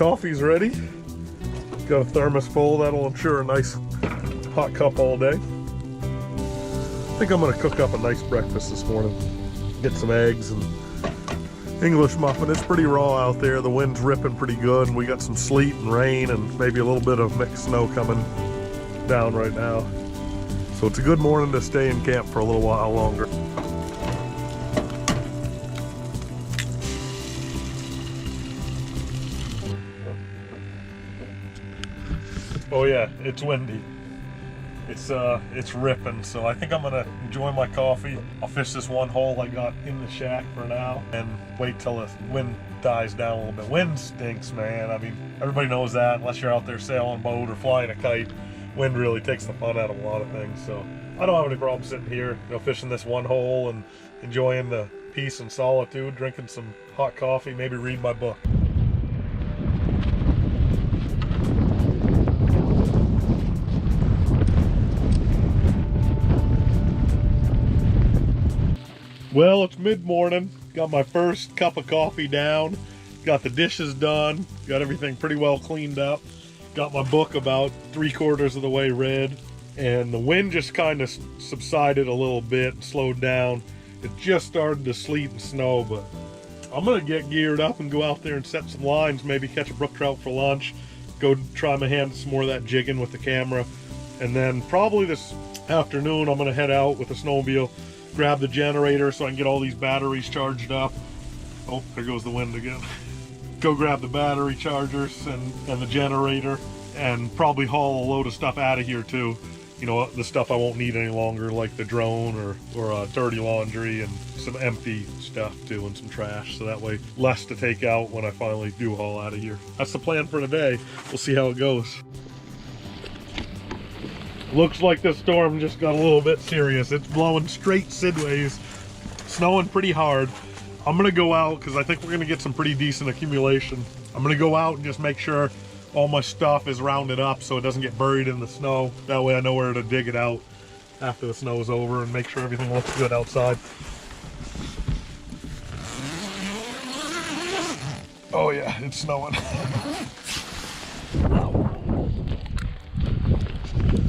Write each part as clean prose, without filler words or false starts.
coffee's ready. Got a thermos full, that'll ensure a nice hot cup all day. I think I'm gonna cook up a nice breakfast this morning. Get some eggs and English muffin. It's pretty raw out there. The wind's ripping pretty good, and we got some sleet and rain and maybe a little bit of mixed snow coming down right now. So it's a good morning to stay in camp for a little while longer. Oh yeah, it's windy. It's ripping, so I think I'm gonna enjoy my coffee. I'll fish this one hole I got in the shack for now and wait till the wind dies down a little bit. Wind stinks, man. I mean, everybody knows that unless you're out there sailing a boat or flying a kite. Wind really takes the fun out of a lot of things, so I don't have any problem sitting here, fishing this one hole and enjoying the peace and solitude, drinking some hot coffee, maybe read my book. Well, it's mid-morning, got my first cup of coffee down, got the dishes done, got everything pretty well cleaned up, got my book about 3/4 of the way read, and the wind just kind of subsided a little bit and slowed down. It just started to sleet and snow, but I'm gonna get geared up and go out there and set some lines, maybe catch a brook trout for lunch, go try my hand at some more of that jigging with the camera, and then probably this afternoon I'm gonna head out with the snowmobile, grab the generator so I can get all these batteries charged up. Oh, there goes the wind again. Go grab the battery chargers and the generator, and probably haul a load of stuff out of here too. The stuff I won't need any longer, like the drone or dirty laundry and some empty stuff too, and some trash, so that way less to take out when I finally do haul out of here. That's the plan for today. We'll see how it goes. Looks like this storm just got a little bit serious. It's blowing straight sideways, snowing pretty hard. I'm gonna go out because I think we're gonna get some pretty decent accumulation. I'm gonna go out and just make sure all my stuff is rounded up so it doesn't get buried in the snow. That way I know where to dig it out after the snow is over and make sure everything looks good outside. Oh yeah, it's snowing.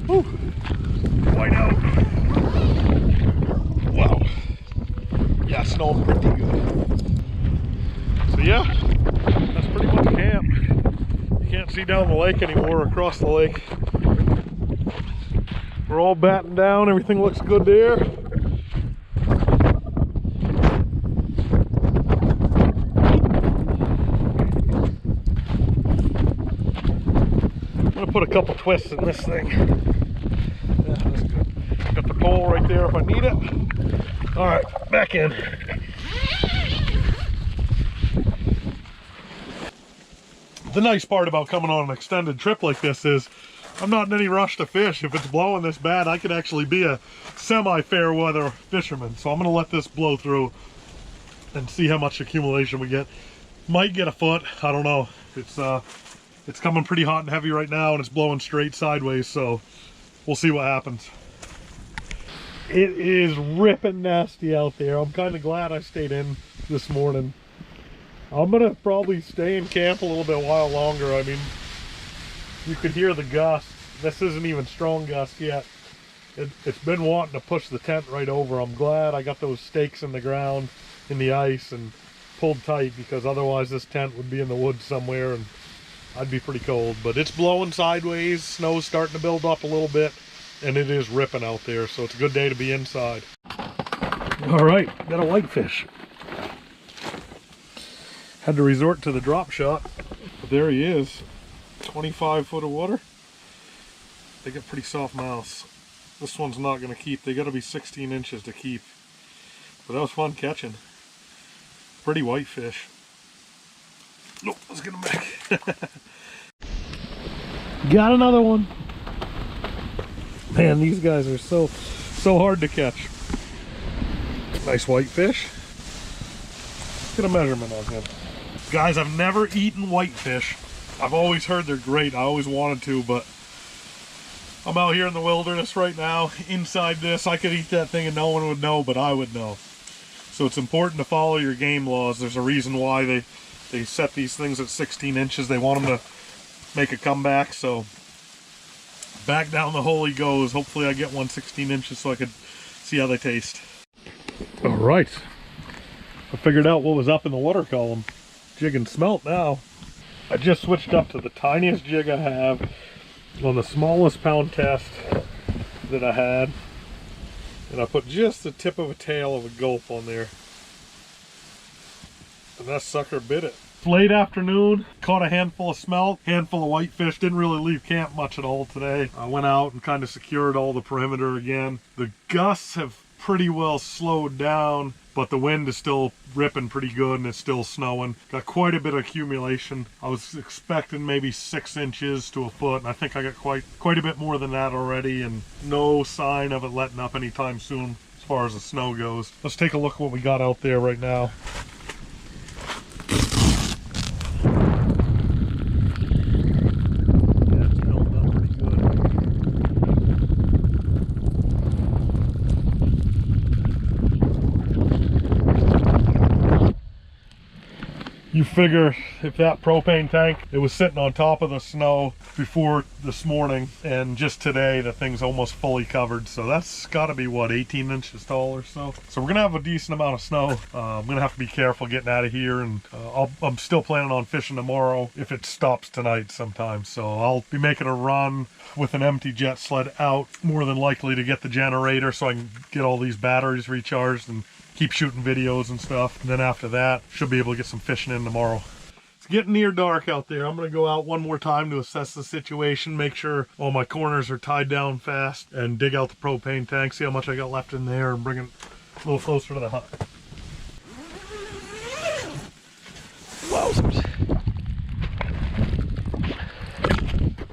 Whew. White out. Wow. Yeah, snowing pretty good. So yeah, that's pretty much camp. You can't see down the lake anymore, across the lake. We're all battened down, everything looks good there. I'm gonna put a couple twists in this thing. Yeah, that's good. Got the pole right there if I need it. All right, back in. The nice part about coming on an extended trip like this is I'm not in any rush to fish. If it's blowing this bad, I could actually be a semi-fair weather fisherman. So I'm gonna let this blow through and see how much accumulation we get. Might get a foot, I don't know. It's coming pretty hot and heavy right now, and it's blowing straight sideways, so we'll see what happens. It is ripping nasty out there. I'm kind of glad I stayed in this morning. I'm gonna probably stay in camp a little bit while longer. I mean, you could hear the gusts. This isn't even strong gusts yet. It's been wanting to push the tent right over. I'm glad I got those stakes in the ground, in the ice, and pulled tight, because otherwise this tent would be in the woods somewhere and I'd be pretty cold. But it's blowing sideways, snow's starting to build up a little bit, and it is ripping out there, so it's a good day to be inside. All right, got a whitefish. Had to resort to the drop shot, but there he is. 25 foot of water. They got pretty soft mouths. This one's not going to keep. They got to be 16 inches to keep. But that was fun catching. Pretty whitefish. Nope, let's get him back. Got another one. Man, these guys are so hard to catch. Nice whitefish. Get a measurement on him. Guys, I've never eaten whitefish. I've always heard they're great. I always wanted to, but I'm out here in the wilderness right now. Inside this, I could eat that thing and no one would know, but I would know. So it's important to follow your game laws. There's a reason why they They set these things at 16 inches. They want them to make a comeback, so back down the hole he goes. Hopefully I get one 16 inches so I could see how they taste. All right, I figured out what was up in the water column. Jig and smelt now. I just switched up to the tiniest jig I have on the smallest pound test that I had, and I put just the tip of a tail of a gulp on there, and that sucker bit it. Late afternoon, caught a handful of smelt, handful of whitefish. Didn't really leave camp much at all today. I went out and kind of secured all the perimeter again. The gusts have pretty well slowed down, but the wind is still ripping pretty good and it's still snowing. Got quite a bit of accumulation. I was expecting maybe 6 inches to a foot, and I think I got quite a bit more than that already, and no sign of it letting up anytime soon as far as the snow goes. Let's take a look at what we got out there right now. You figure if that propane tank, it was sitting on top of the snow before this morning, and just today the thing's almost fully covered, so that's got to be what, 18 inches tall or so. So we're gonna have a decent amount of snow. I'm gonna have to be careful getting out of here, and I'm still planning on fishing tomorrow if it stops tonight sometime. So I'll be making a run with an empty jet sled out, more than likely to get the generator so I can get all these batteries recharged and keep shooting videos and stuff. And then after that, should be able to get some fishing in tomorrow. It's getting near dark out there. I'm going to go out one more time to assess the situation, make sure all my corners are tied down fast, and dig out the propane tank, see how much I got left in there, and bring it a little closer to the hut. Wowzers.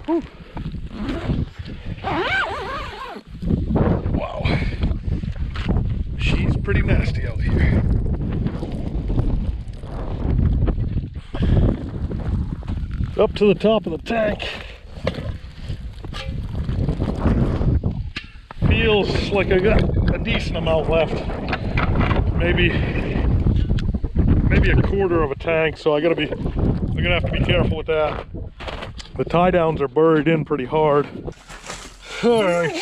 Whew. Wow. She's pretty nasty out here. Up to the top of the tank. Feels like I got a decent amount left. Maybe a quarter of a tank, so I'm gonna have to be careful with that. The tie downs are buried in pretty hard. All right.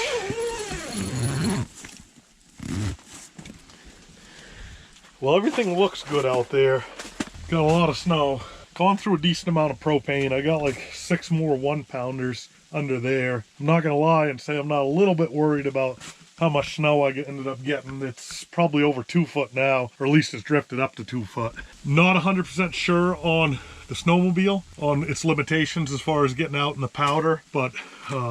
Well, everything looks good out there. Got a lot of snow. Gone through a decent amount of propane. I got like 6 more 1-pounders under there. I'm not gonna lie and say I'm not a little bit worried about how much snow I ended up getting. It's probably over 2 foot now, or at least it's drifted up to 2 foot. Not 100% sure on the snowmobile, on its limitations as far as getting out in the powder, but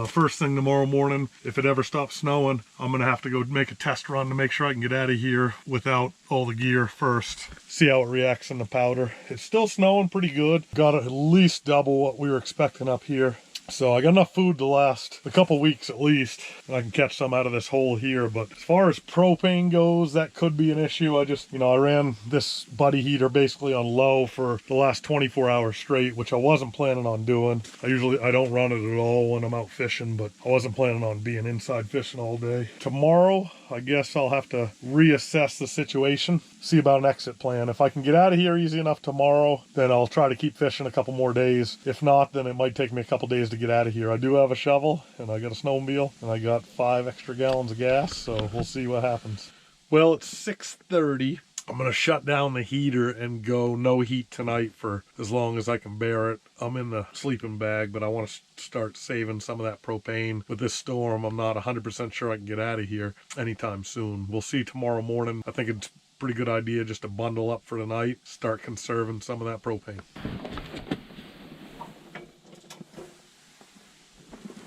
first thing tomorrow morning, if it ever stops snowing, I'm gonna have to go make a test run to make sure I can get out of here without all the gear first. See how it reacts in the powder. It's still snowing pretty good. Got at least double what we were expecting up here. So I got enough food to last a couple weeks at least, and I can catch some out of this hole here. But as far as propane goes, that could be an issue. I ran this buddy heater basically on low for the last 24 hours straight, which I wasn't planning on doing. I don't run it at all when I'm out fishing, but I wasn't planning on being inside fishing all day. Tomorrow, I guess I'll have to reassess the situation, see about an exit plan. If I can get out of here easy enough tomorrow, then I'll try to keep fishing a couple more days. If not, then it might take me a couple days to get out of here. I do have a shovel, and I got a snowmobile, and I got 5 extra gallons of gas, so we'll see what happens. Well, it's 6:30. I'm gonna shut down the heater and go no heat tonight for as long as I can bear it. I'm in the sleeping bag, but I want to start saving some of that propane. With this storm, I'm not 100% sure I can get out of here anytime soon. We'll see tomorrow morning. I think it's a pretty good idea just to bundle up for tonight, start conserving some of that propane.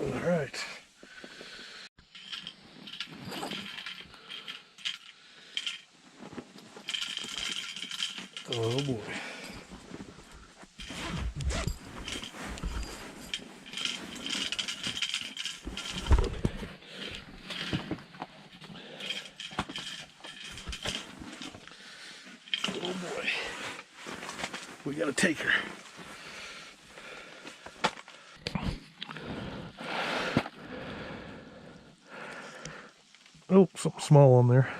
All right. Oh boy. Oh boy. We gotta take her. Oh, something small on there.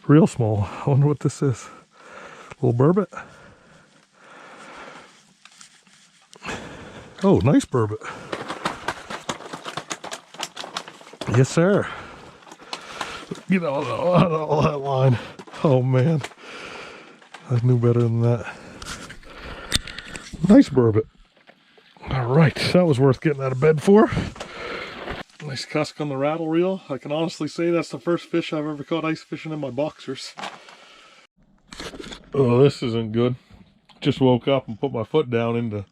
Real small. I wonder what this is. Little burbot. Oh, nice burbot. Yes, sir. Get all that line. Oh, man. I knew better than that. Nice burbot. All right, that was worth getting out of bed for. Nice cusk on the rattle reel. I can honestly say that's the first fish I've ever caught ice fishing in my boxers. Oh, this isn't good. Just woke up and put my foot down into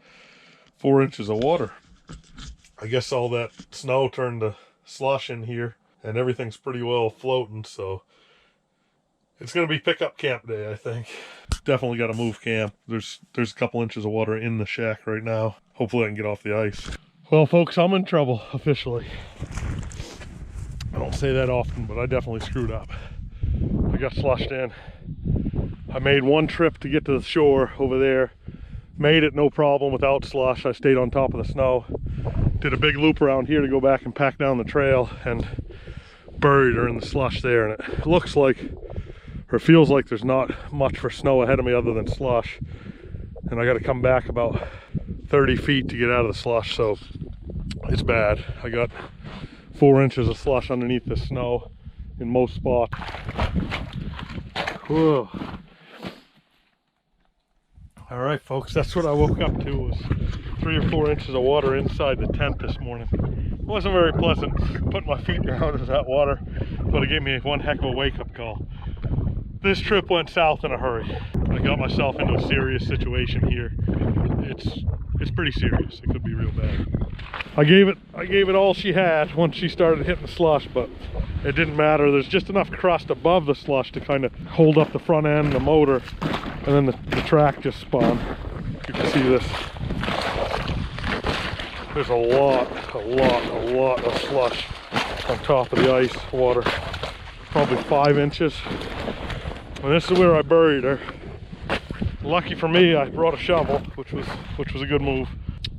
4 inches of water. I guess all that snow turned to slush in here and everything's pretty well floating, so it's gonna be pickup camp day, I think. Definitely gotta move camp. There's a couple inches of water in the shack right now. Hopefully I can get off the ice. Well, folks, I'm in trouble officially. I don't say that often, but I definitely screwed up. I got slushed in. I made one trip to get to the shore over there. Made it no problem without slush. I stayed on top of the snow. Did a big loop around here to go back and pack down the trail and buried her in the slush there. And it looks like, or feels like there's not much for snow ahead of me other than slush. And I got to come back about 30 feet to get out of the slush, so it's bad. I got 4 inches of slush underneath the snow in most spots. Whoa. All right, folks, that's what I woke up to, was 3 or 4 inches of water inside the tent this morning. It wasn't very pleasant putting my feet down in that water, but it gave me one heck of a wake-up call. This trip went south in a hurry. I got myself into a serious situation here. It's pretty serious. It could be real bad. I gave it all she had once she started hitting the slush, but it didn't matter. There's just enough crust above the slush to kind of hold up the front end, the motor, and then the track just spun. You can see this. There's a lot of slush on top of the ice water. Probably 5 inches. And this is where I buried her. Lucky for me, I brought a shovel, which was a good move.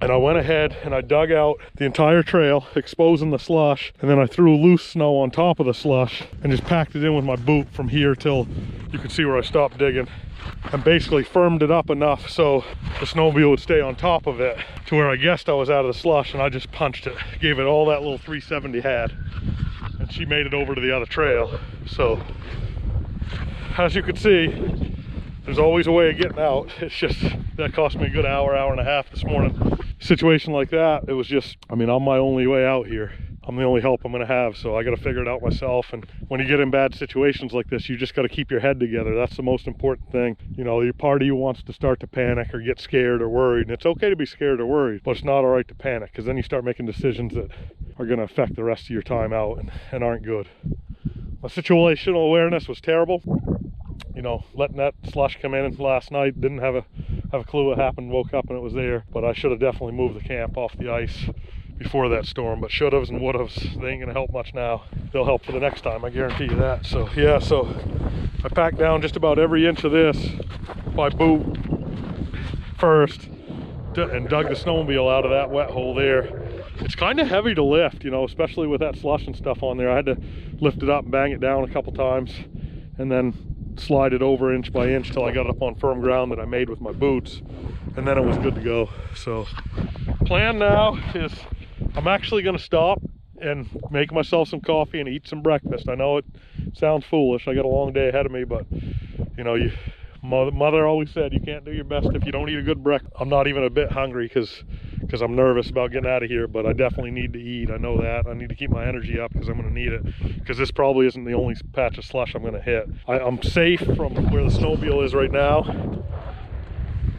And I went ahead and I dug out the entire trail, exposing the slush, and then I threw loose snow on top of the slush and just packed it in with my boot from here till you could see where I stopped digging, and basically firmed it up enough so the snowmobile would stay on top of it to where I guessed I was out of the slush, and I just punched it, gave it all that little 370 had, and she made it over to the other trail. So as you can see, there's always a way of getting out. It's just, that cost me a good hour and a half this morning. Situation like that, it was just, I mean, I'm my only way out here. I'm the only help I'm gonna have, so I gotta figure it out myself. And when you get in bad situations like this, you just gotta keep your head together. That's the most important thing. You know, your part of you wants to start to panic or get scared or worried. And it's okay to be scared or worried, but it's not all right to panic, because then you start making decisions that are gonna affect the rest of your time out and aren't good. My situational awareness was terrible. You know, letting that slush come in last night, didn't have a clue what happened, woke up and it was there. But I should have definitely moved the camp off the ice before that storm. But should-haves and would-haves, they ain't gonna help much now. They'll help for the next time, I guarantee you that. So yeah, so I packed down just about every inch of this by boot first and dug the snowmobile out of that wet hole there. It's kind of heavy to lift, you know, especially with that slush and stuff on there. I had to lift it up and bang it down a couple times and then slide it over inch by inch till I got it up on firm ground that I made with my boots, and then it was good to go. So plan now is I'm actually going to stop and make myself some coffee and eat some breakfast. I know it sounds foolish, I got a long day ahead of me, but you know, mother always said you can't do your best if you don't eat a good breakfast. I'm not even a bit hungry because I'm nervous about getting out of here, but I definitely need to eat. I know that. I need to keep my energy up because I'm going to need it, because this probably isn't the only patch of slush I'm going to hit. I'm safe from where the snowmobile is right now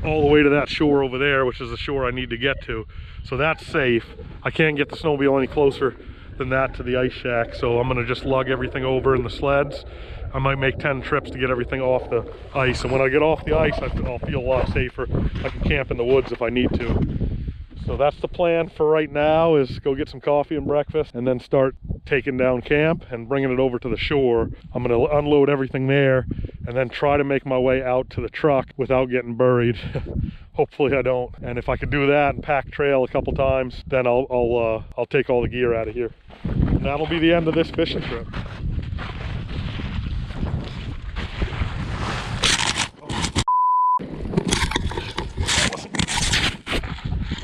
all the way to that shore over there, which is the shore I need to get to. So that's safe. I can't get the snowmobile any closer than that to the ice shack, so I'm going to just lug everything over in the sleds. I might make 10 trips to get everything off the ice, and when I get off the ice, I'll feel a lot safer. I can camp in the woods if I need to. So that's the plan for right now, is go get some coffee and breakfast and then start taking down camp and bringing it over to the shore. I'm going to unload everything there and then try to make my way out to the truck without getting buried. Hopefully I don't. And if I could do that and pack trail a couple times, then I'll take all the gear out of here. And that'll be the end of this fishing trip.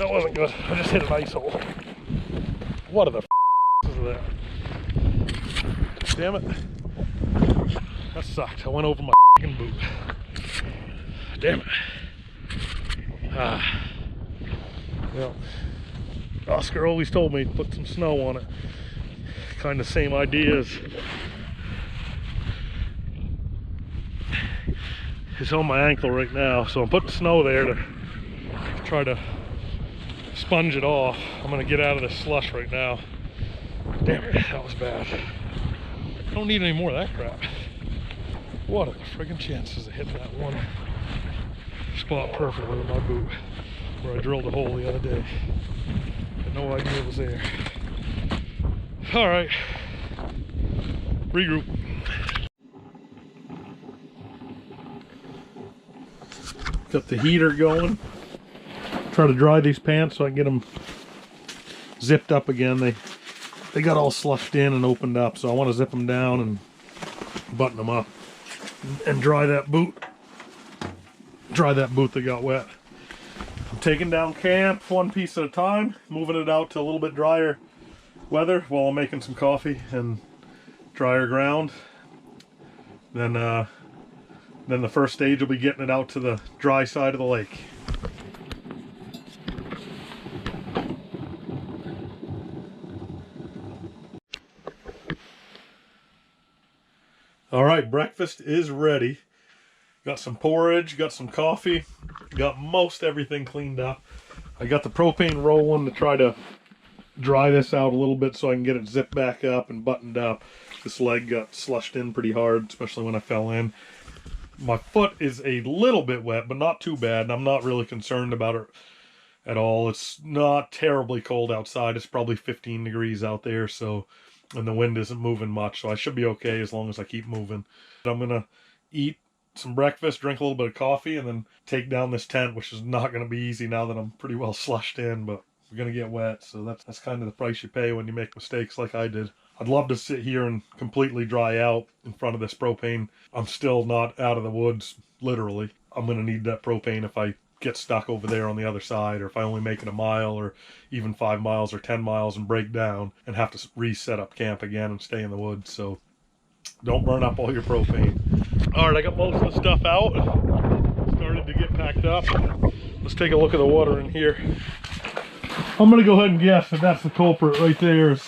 that wasn't good. I just hit an ice hole. What the is that? Damn it. That sucked. I went over my boot. Damn it. Well, Oscar always told me to put some snow on it. Kind of same idea as it's on my ankle right now, so I'm putting snow there to try to sponge it off. I'm gonna get out of this slush right now. Damn it, that was bad. I don't need any more of that crap. What are the friggin' chances of hitting that one spot perfectly with my boot where I drilled a hole the other day? Had no idea it was there. All right, regroup. Got the heater going. Try to dry these pants so I can get them zipped up again. They got all slushed in and opened up, so I want to zip them down and button them up and dry that boot. Dry that boot that got wet. I'm taking down camp one piece at a time, moving it out to a little bit drier weather while I'm making some coffee and drier ground. Then the first stage will be getting it out to the dry side of the lake. All right, breakfast is ready. Got some porridge, got some coffee, got most everything cleaned up. I got the propane rolling to try to dry this out a little bit so I can get it zipped back up and buttoned up. This leg got slushed in pretty hard, especially when I fell in. My foot is a little bit wet, but not too bad, and I'm not really concerned about it at all. It's not terribly cold outside. It's probably 15 degrees out there, so, and the wind isn't moving much, so I should be okay as long as I keep moving. I'm gonna eat some breakfast, drink a little bit of coffee, and then take down this tent, which is not going to be easy now that I'm pretty well slushed in, but we're going to get wet, so that's kind of the price you pay when you make mistakes like I did. I'd love to sit here and completely dry out in front of this propane. I'm still not out of the woods, literally. I'm going to need that propane if I get stuck over there on the other side, or if I only make it a mile or even 5 miles or 10 miles and break down and have to reset up camp again and stay in the woods. So don't burn up all your propane. All right, I got most of the stuff out. Started to get packed up. Let's take a look at the water in here. I'm gonna go ahead and guess that that's the culprit right there. Is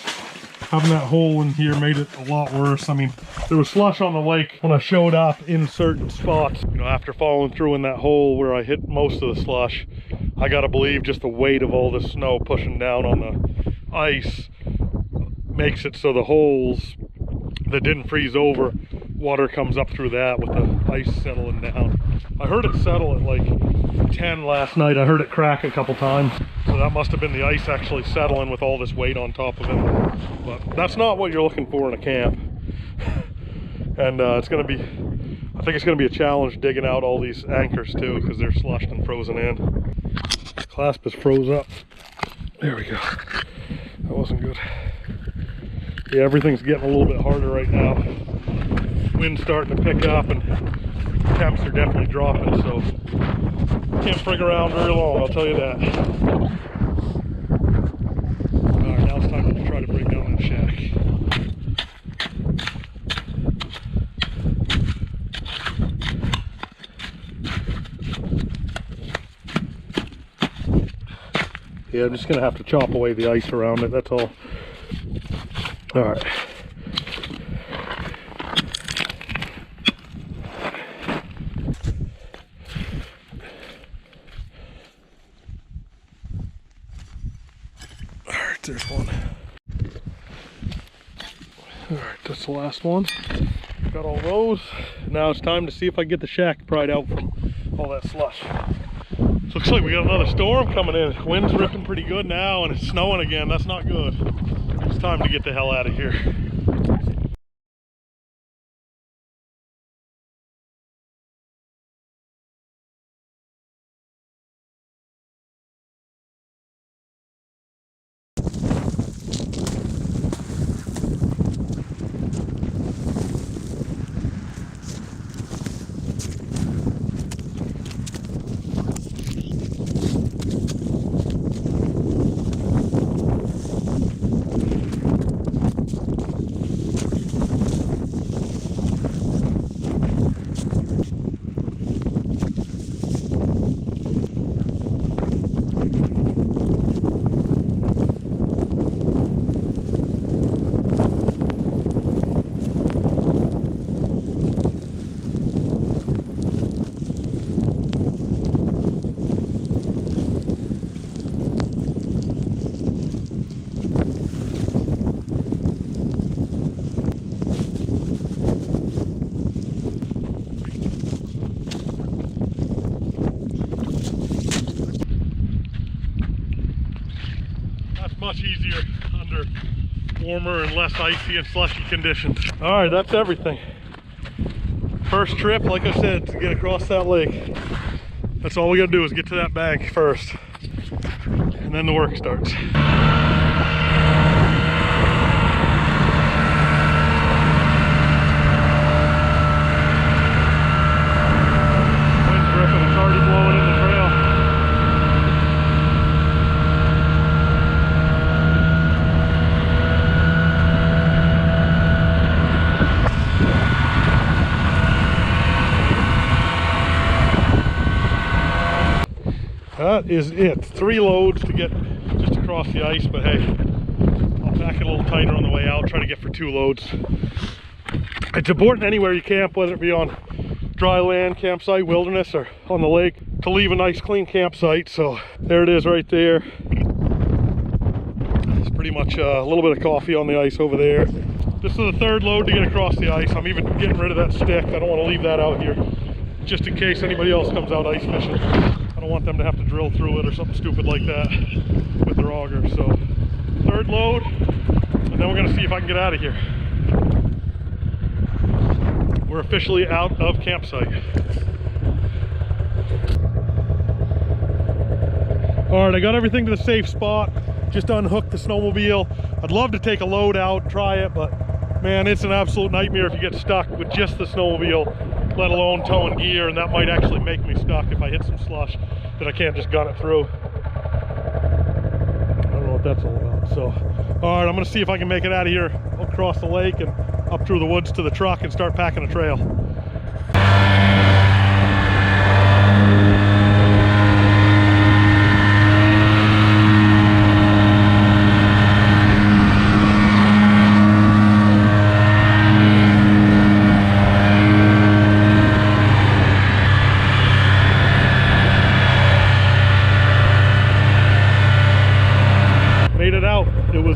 having that hole in here made it a lot worse. I mean, there was slush on the lake when I showed up in certain spots. You know, after falling through in that hole where I hit most of the slush, I gotta believe just the weight of all this snow pushing down on the ice makes it so the holes that didn't freeze over, water comes up through that with the ice settling down. I heard it settle at like 10 last night. I heard it crack a couple times. So that must have been the ice actually settling with all this weight on top of it. But that's not what you're looking for in a camp. And it's gonna be, I think it's gonna be a challenge digging out all these anchors too, because they're slushed and frozen in. Clasp is froze up. There we go. That wasn't good. Yeah, everything's getting a little bit harder right now. Wind's starting to pick up and temps are definitely dropping, so can't frig around very long, I'll tell you that. Alright, now it's time to try to break down that shack. Yeah, I'm just gonna have to chop away the ice around it, that's all. All right. All right, there's one. All right, that's the last one. Got all those. Now it's time to see if I can get the shack pried out from all that slush. So looks like we got another storm coming in. Wind's ripping pretty good now, and it's snowing again. That's not good. It's time to get the hell out of here. much easier under warmer and less icy and slushy conditions. All right, that's everything. First trip, like I said, to get across that lake. That's all we gotta do is get to that bank first, and then the work starts. That is it. 3 loads to get just across the ice, but hey, I'll pack it a little tighter on the way out, try to get for 2 loads. It's important anywhere you camp, whether it be on dry land, campsite, wilderness, or on the lake, to leave a nice clean campsite. So there it is right there. It's pretty much a little bit of coffee on the ice over there. This is the 3rd load to get across the ice. I'm even getting rid of that stick. I don't want to leave that out here, just in case anybody else comes out ice fishing. I don't want them to have to drill through it or something stupid like that with their auger. So 3rd load, and then we're gonna see if I can get out of here. We're officially out of campsite. All right, I got everything to the safe spot. Just unhooked the snowmobile. I'd love to take a load out and try it, but man, it's an absolute nightmare if you get stuck with just the snowmobile, let alone towing gear, and that might actually make me stuck if I hit some slush that I can't just gun it through. I don't know what that's all about. So, all right, I'm gonna see if I can make it out of here, across the lake and up through the woods to the truck and start packing a trail.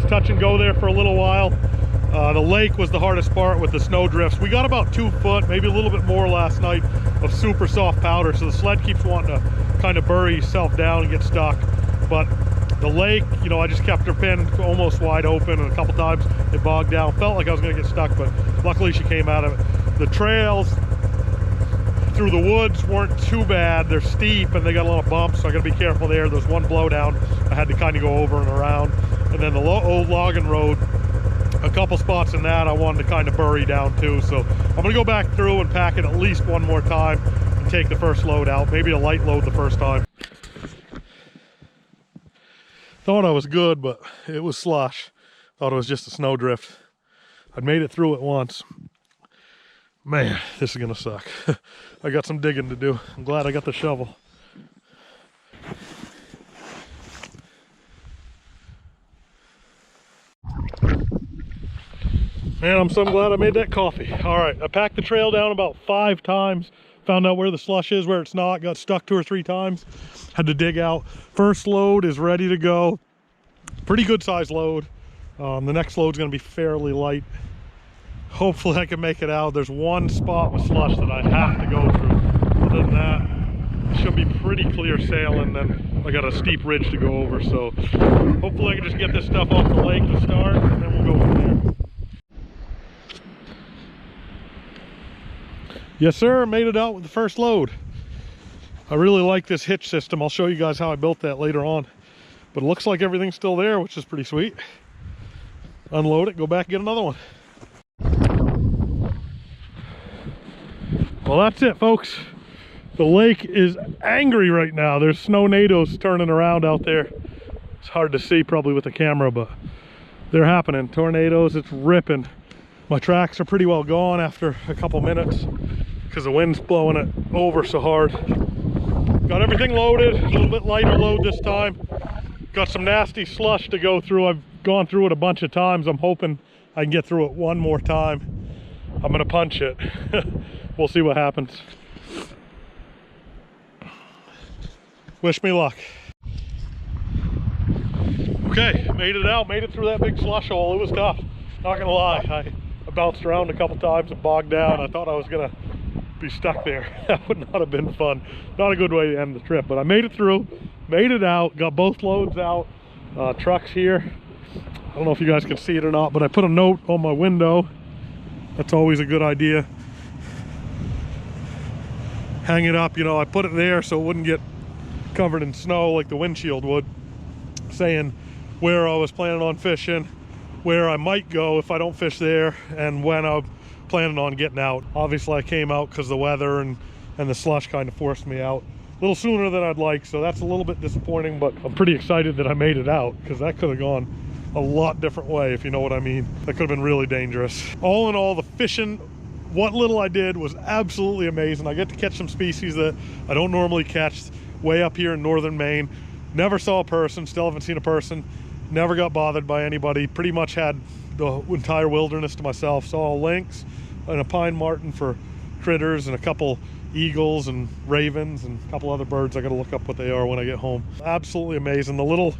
Touch and go there for a little while. The lake was the hardest part with the snow drifts. We got about 2 foot, maybe a little bit more last night, of super soft powder, so the sled keeps wanting to kind of bury itself down and get stuck. But the lake, you know, I just kept her pin almost wide open, and a couple times it bogged down. Felt like I was going to get stuck, but luckily she came out of it. The trails through the woods weren't too bad. They're steep and they got a lot of bumps, so I got to be careful there. There's one blowdown I had to kind of go over and around. And then the old logging road, a couple spots in that I wanted to kind of bury down too. So I'm gonna go back through and pack it at least one more time and take the first load out, maybe a light load the first time. Thought I was good, but it was slush. Thought it was just a snow drift. I'd made it through it once. Man, this is gonna suck. I got some digging to do. I'm glad I got the shovel. Man, I'm so glad I made that coffee. All right, I packed the trail down about 5 times, found out where the slush is, where it's not, got stuck 2 or 3 times, had to dig out. First load is ready to go. Pretty good size load. The next load's gonna be fairly light. Hopefully I can make it out. There's one spot with slush that I have to go through. Other than that, it should be pretty clear sailing. Then I got a steep ridge to go over, so hopefully I can just get this stuff off the lake to start, and then we'll go from there. Yes sir, made it out with the first load. I really like this hitch system. I'll show you guys how I built that later on. But it looks like everything's still there, which is pretty sweet. Unload it, go back and get another one. Well, that's it folks. The lake is angry right now. There's snow nados turning around out there. It's hard to see probably with the camera, but they're happening. Tornadoes, it's ripping. My tracks are pretty well gone after a couple minutes because the wind's blowing it over so hard. Got everything loaded, a little bit lighter load this time. Got some nasty slush to go through. I've gone through it a bunch of times. I'm hoping I can get through it one more time. I'm gonna punch it. We'll see what happens. Wish me luck. Okay, made it out, made it through that big slush hole. It was tough, not gonna lie. I bounced around a couple times and bogged down. I thought I was gonna be stuck there. That would not have been fun. Not a good way to end the trip, but I made it through, made it out, got both loads out. trucks here. I don't know if you guys can see it or not, but I put a note on my window. That's always a good idea. Hang it up, you know, I put it there so it wouldn't get covered in snow like the windshield would, saying where I was planning on fishing, where I might go if I don't fish there, and when I'm planning on getting out. Obviously I came out because the weather and the slush kind of forced me out a little sooner than I'd like, so that's a little bit disappointing, but I'm pretty excited that I made it out, because that could have gone a lot different way, if you know what I mean. That could have been really dangerous. All in all, the fishing, what little I did, was absolutely amazing. I get to catch some species that I don't normally catch way up here in northern Maine. Never saw a person, still haven't seen a person, never got bothered by anybody, pretty much had the entire wilderness to myself. Saw a lynx and a pine marten for critters, and a couple eagles and ravens and a couple other birds. I gotta look up what they are when I get home. Absolutely amazing. The little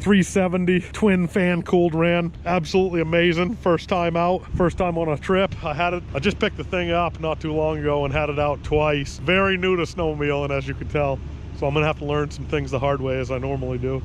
370 twin fan cooled ran, absolutely amazing. First time out, first time on a trip. I just picked the thing up not too long ago and had it out twice. Very new to snowmobiling, as you can tell, so I'm gonna have to learn some things the hard way, as I normally do.